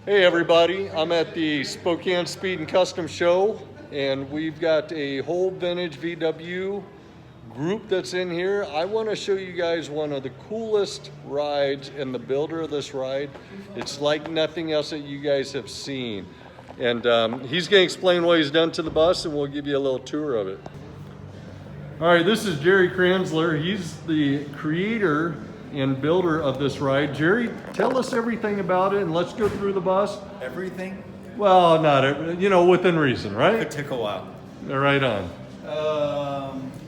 Hey everybody, I'm at the Spokane Speed and Custom show, and we've got a whole vintage VW group that's in here. I want to show you guys one of the coolest rides, and the builder of this ride, it's like nothing else that you guys have seen. And he's going to explain what he's done to the bus, and we'll give you a little tour of it. All right, this is Jerry Kranzler. He's the creator and builder of this ride. Jerry, tell us everything about it, and let's go through the bus. Everything? Well, not every, within reason, right? It took a while. Right on.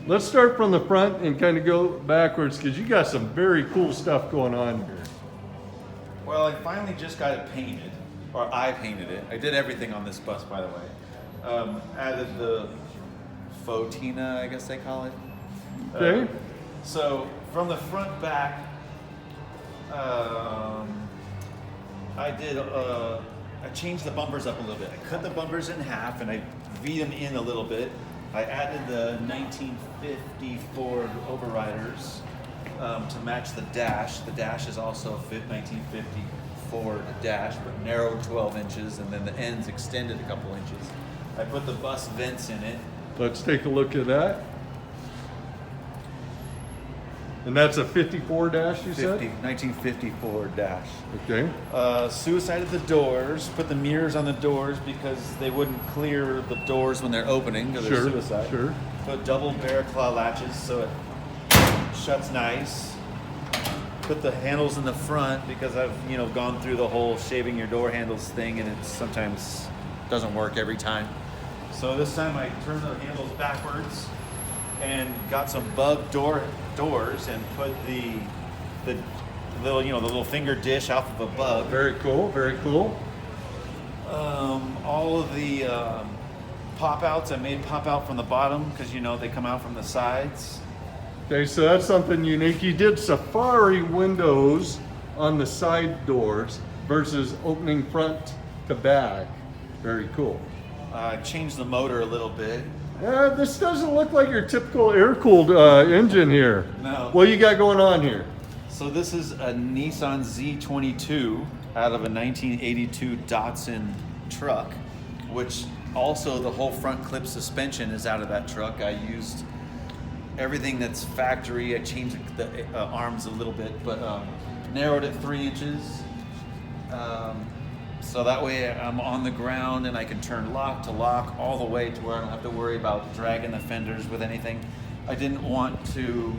Let's start from the front and kind of go backwards, because you got some very cool stuff going on here. Well, I finally just got it painted, or I painted it. I did everything on this bus, by the way. Added the Fotina, I guess they call it. Okay. So from the front back, I changed the bumpers up a little bit. I cut the bumpers in half and I V'd them in a little bit. I added the 1950 Ford overriders to match the dash. The dash is also a 1950 Ford dash, but narrowed 12 inches, and then the ends extended a couple inches. I put the bus vents in it. Let's take a look at that. And that's a 54 dash, you said? 1954 dash. Okay. Suicided the doors, put the mirrors on the doors because they wouldn't clear the doors when they're opening because they're suicide. Sure. Put double bear claw latches so it shuts nice. Put the handles in the front because I've gone through the whole shaving your door handles thing, and it sometimes doesn't work every time. So this time I turned the handles backwards and got some bug doors and put the little the little finger dish off of a bug. Very cool. Very cool. All of the pop outs I made pop out from the bottom because they come out from the sides. Okay, so that's something unique. You did safari windows on the side doors versus opening front to back. Very cool. Changed the motor a little bit. This doesn't look like your typical air-cooled engine here. No. What you got going on here? So this is a Nissan Z22 out of a 1982 Datsun truck, which also the whole front clip suspension is out of that truck. I used everything that's factory. I changed the arms a little bit, but narrowed it 3 inches. So that way I'm on the ground and I can turn lock to lock all the way to where I don't have to worry about dragging the fenders with anything. I didn't want to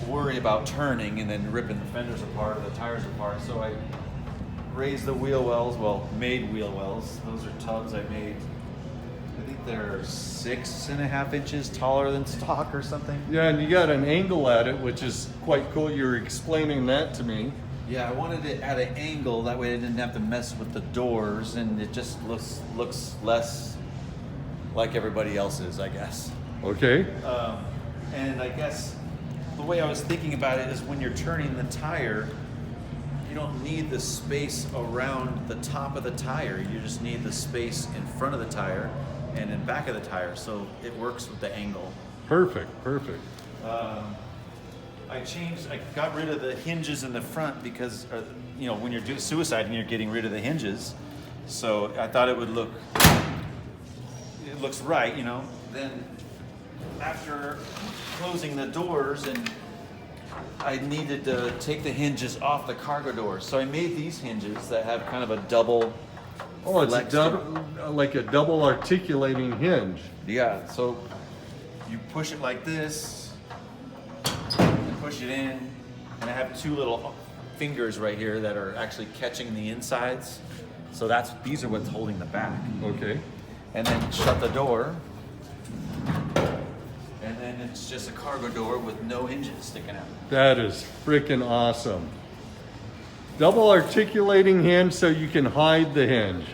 worry about turning and then ripping the fenders apart or the tires apart. So I raised the wheel wells, made wheel wells. Those are tubs I made. I think they're 6.5 inches taller than stock or something. Yeah, and you got an angle at it, which is quite cool. You were explaining that to me. Yeah, I wanted it at an angle, that way I didn't have to mess with the doors, and it just looks less like everybody else's, I guess. Okay. And I guess the way I was thinking about it is when you're turning the tire, you don't need the space around the top of the tire. You just need the space in front of the tire and in back of the tire, so it works with the angle. Perfect. I got rid of the hinges in the front because, when you're doing suicide and you're getting rid of the hinges. So I thought it looks right, Then after closing the doors, and I needed to take the hinges off the cargo doors. So I made these hinges that have kind of a double. Oh, it's like a double articulating hinge. Yeah, so you push it like this. Push it in, and I have 2 little fingers right here that are actually catching the insides. So these are what's holding the back. Okay. And then shut the door, and then it's just a cargo door with no hinges sticking out. That is freaking awesome. Double articulating hinge so you can hide the hinge.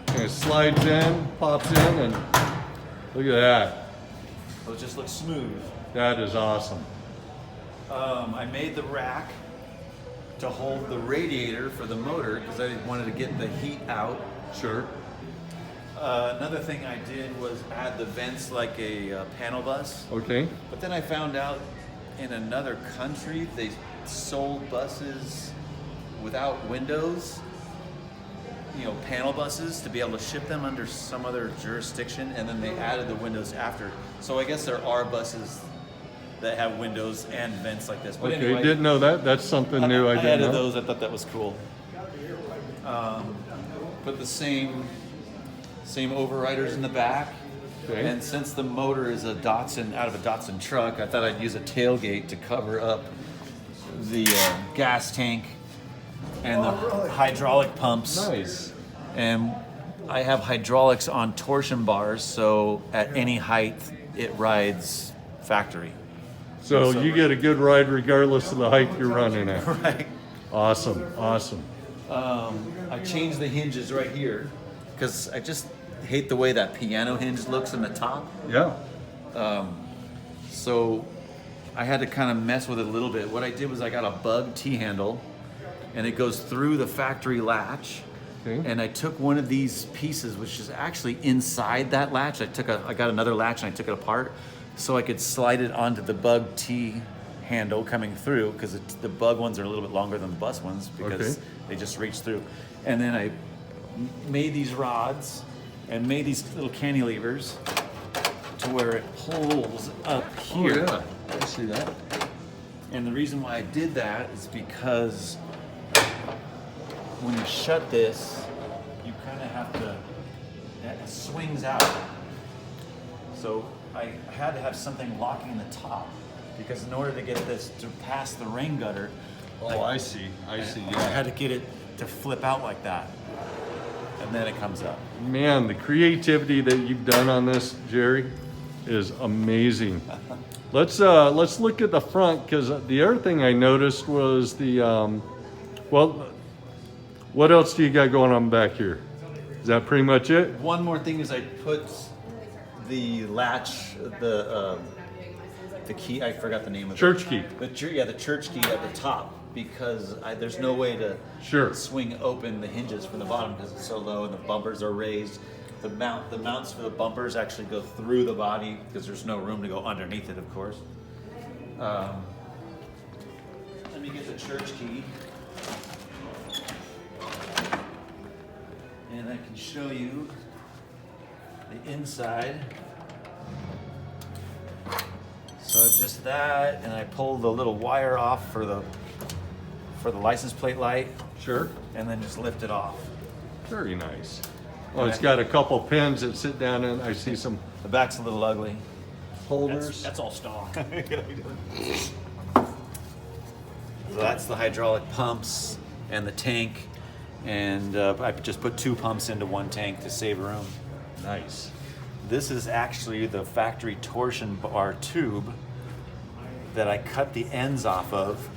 And it slides in, pops in, and look at that. So it just looks smooth. That is awesome. I made the rack to hold the radiator for the motor because I wanted to get the heat out. Sure. Another thing I did was add the vents like a panel bus. Okay. But then I found out in another country they sold buses without windows, panel buses to be able to ship them under some other jurisdiction, and then they added the windows after. So I guess there are buses that have windows and vents like this. But Okay, anyway, didn't know that. That's something new I I didn't added know. those. I thought that was cool. Put the same overriders in the back. Okay. And since the motor is a Datsun, out of a Datsun truck, I thought I'd use a tailgate to cover up the gas tank and the hydraulic pumps. Nice. And I have hydraulics on torsion bars, so at any height it rides factory. So you get a good ride regardless of the height you're running at. Right. Awesome, awesome. I changed the hinges right here because I just hate the way that piano hinge looks in the top. Yeah. So I had to kind of mess with it a little bit. What I did was I got a bug T-handle, and it goes through the factory latch. Okay. And I took one of these pieces, which is actually inside that latch. I got another latch and I took it apart so I could slide it onto the bug T handle coming through, because the bug ones are a little bit longer than the bus ones because they just reach through. And then I made these rods and made these little cantilevers to where it pulls up here. Oh, yeah. I see that. And the reason why I did that is because when you shut this, you kind of have to, it swings out. So I had to have something locking the top, because in order to get this to pass the rain gutter, Oh, I see. I see. I Yeah. had to get it to flip out like that. And then it comes up. Man, the creativity that you've done on this, Jerry, is amazing. Let's look at the front, because the other thing I noticed was the well, what else do you got going on back here? Is that pretty much it? One more thing is I put the latch, the key, I forgot the name of Church it. key. The church key at the top, because there's no way to Sure. swing open the hinges from the bottom because it's so low and the bumpers are raised. The mounts for the bumpers actually go through the body because there's no room to go underneath it, of course. Let me get the church key. And I can show you the inside. So just that, and I pulled the little wire off for the license plate light, Sure. and then just lift it off. Very nice. Oh, it's got a couple pins that sit down in. I see some The back's a little ugly. holders. That's all stock. So that's the hydraulic pumps and the tank, and I just put 2 pumps into 1 tank to save room. Nice. This is actually the factory torsion bar tube that I cut the ends off of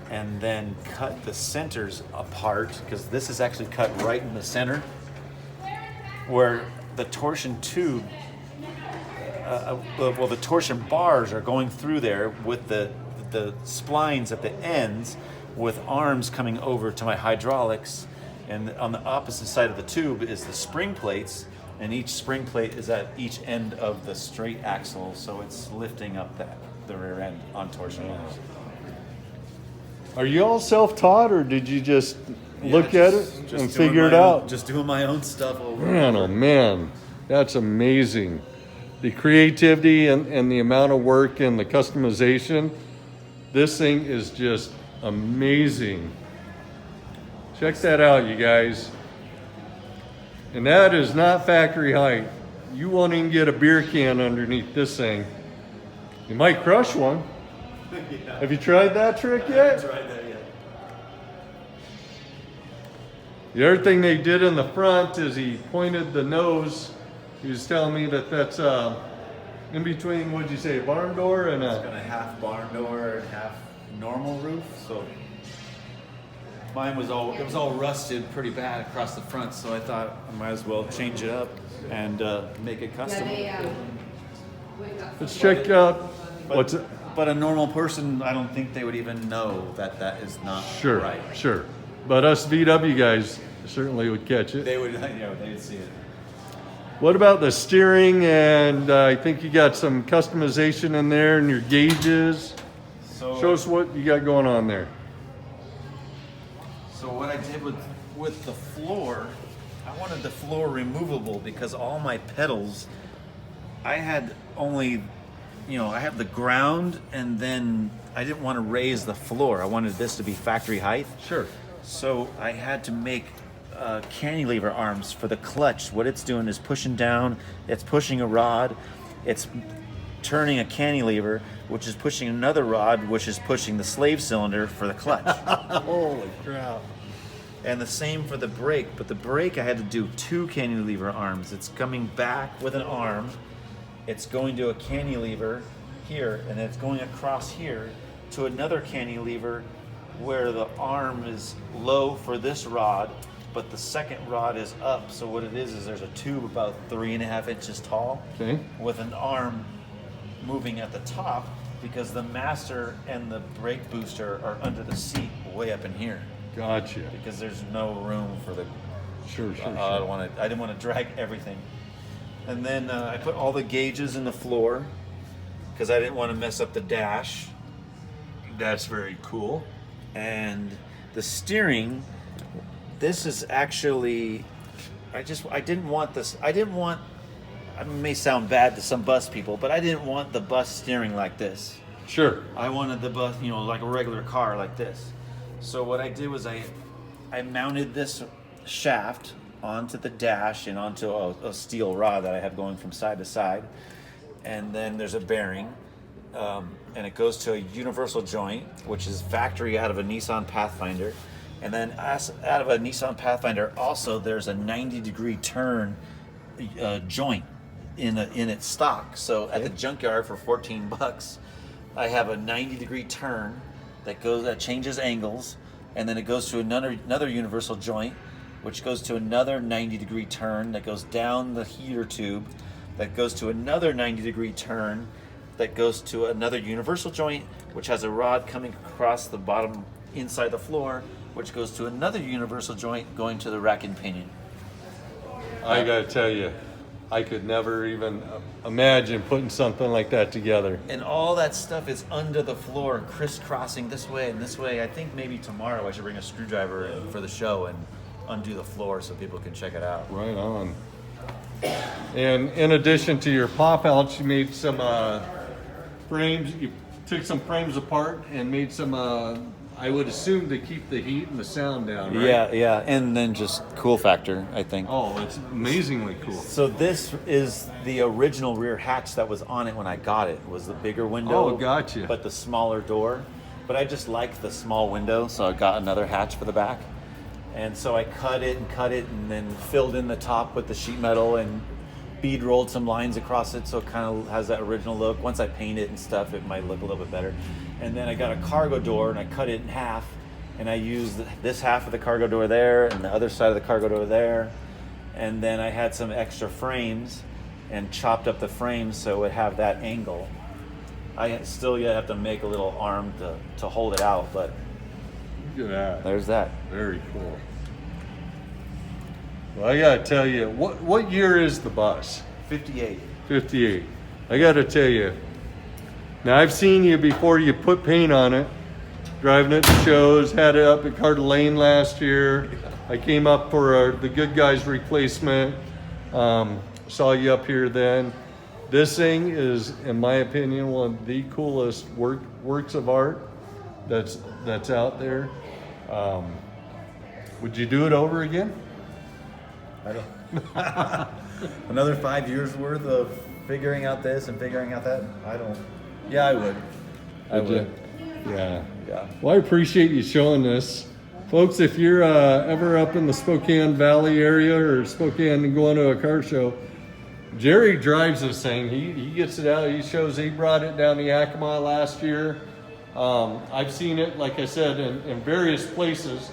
and then cut the centers apart, because this is actually cut right in the center where the torsion tube, well, the torsion bars are going through there with the splines at the ends with arms coming over to my hydraulics, and on the opposite side of the tube is the spring plates, and each spring plate is at each end of the straight axle, so it's lifting up the rear end on torsion bars. Are you all self-taught, or did you just look Yeah, at just- it just and doing figure it my own- out? Just doing my own stuff over. Man, oh man, that's amazing. The creativity and the amount of work and the customization. This thing is just amazing. Check that out, you guys. And that is not factory height. You won't even get a beer can underneath this thing. You might crush one. Yeah. Have you tried that trick yet? Tried that yet. The other thing they did in the front is he pointed the nose. He was telling me that that's in between, what'd you say, a barn door and It's a... got a half barn door and half normal roof, so mine was all rusted pretty bad across the front, so I thought I might as well change it up and make it custom. Let's check out, But, what's it? but a normal person, I don't think they would even know that that is not Sure, right. sure. But us VW guys certainly would catch it. They would, they'd see it. What about the steering? And I think you got some customization in there and your gauges. So, Show us what you got going on there. So what I did with the floor I wanted the floor removable because all my pedals, I had only, I have the ground, and then I didn't want to raise the floor. I wanted this to be factory height. Sure. So I had to make cantilever arms for the clutch. What it's doing is pushing down, it's pushing a rod, it's turning a cantilever, which is pushing another rod, which is pushing the slave cylinder for the clutch. Holy crap. And the same for the brake, but the brake I had to do 2 cantilever arms. It's coming back with an arm, it's going to a cantilever here, and it's going across here to another cantilever where the arm is low for this rod, but the second rod is up. So what it is there's a tube about 3.5 inches tall, Okay. with an arm moving at the top, because the master and the brake booster are under the seat way up in here, Gotcha. because there's no room for the Sure. I didn't want to drag everything. And then I put all the gauges in the floor because I didn't want to mess up the dash. That's very cool. And the steering, this is actually, I didn't want this. It may sound bad to some bus people, but I didn't want the bus steering like this. Sure. I wanted the bus, like a regular car like this. So what I did was I mounted this shaft onto the dash and onto a steel rod that I have going from side to side. And then there's a bearing, and it goes to a universal joint, which is factory out of a Nissan Pathfinder. And then out of a Nissan Pathfinder also there's a 90-degree turn joint in its stock. So at the junkyard for $14, I have a 90-degree turn that changes angles, and then it goes to another universal joint, which goes to another 90-degree turn that goes down the heater tube, that goes to another 90-degree turn, that goes to another universal joint, which has a rod coming across the bottom inside the floor, which goes to another universal joint going to the rack and pinion. I gotta tell you, I could never even imagine putting something like that together. And all that stuff is under the floor, crisscrossing this way and this way. I think maybe tomorrow I should bring a screwdriver in for the show and undo the floor so people can check it out. Right on. And in addition to your pop outs, you made some frames. You took some frames apart and made some, I would assume, to keep the heat and the sound down, right? Yeah, and then just cool factor, I think. Oh, it's amazingly cool. So this is the original rear hatch that was on it when I got it. It was the bigger window. Oh, gotcha. But the smaller door. But I just liked the small window, so I got another hatch for the back. And so I cut it and then filled in the top with the sheet metal and bead rolled some lines across it, so it kind of has that original look. Once I paint it and stuff, it might look a little bit better. And then I got a cargo door and I cut it in half, and I used this half of the cargo door there and the other side of the cargo door there. And then I had some extra frames and chopped up the frames so it would have that angle. I still yet have to make a little arm to hold it out, but Look at that. there's that. Very cool. Well, I gotta tell you, what year is the bus? 58. 58. I gotta tell you, now I've seen you before you put paint on it, driving it to shows, had it up at Carter Lane last year. I came up for the Good Guys replacement, saw you up here then. This thing is, in my opinion, one of the coolest works of art that's out there. Would you do it over again? I don't. Another 5 years worth of figuring out this and figuring out that? I don't. Yeah, I would. I would. Yeah. Yeah. Well, I appreciate you showing this. Folks, if you're ever up in the Spokane Valley area or Spokane and going to a car show, Jerry drives this thing. He gets it out. He brought it down the Yakima last year. I've seen it, like I said, in various places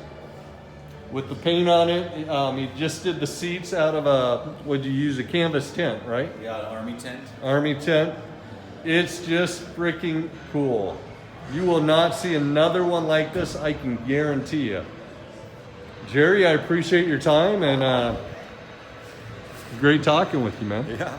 with the paint on it. He just did the seats out of would you use a canvas tent, right? Yeah, an army tent. Army tent. It's just freaking cool. You will not see another one like this, I can guarantee you. Jerry, I appreciate your time, and great talking with you, man. Yeah.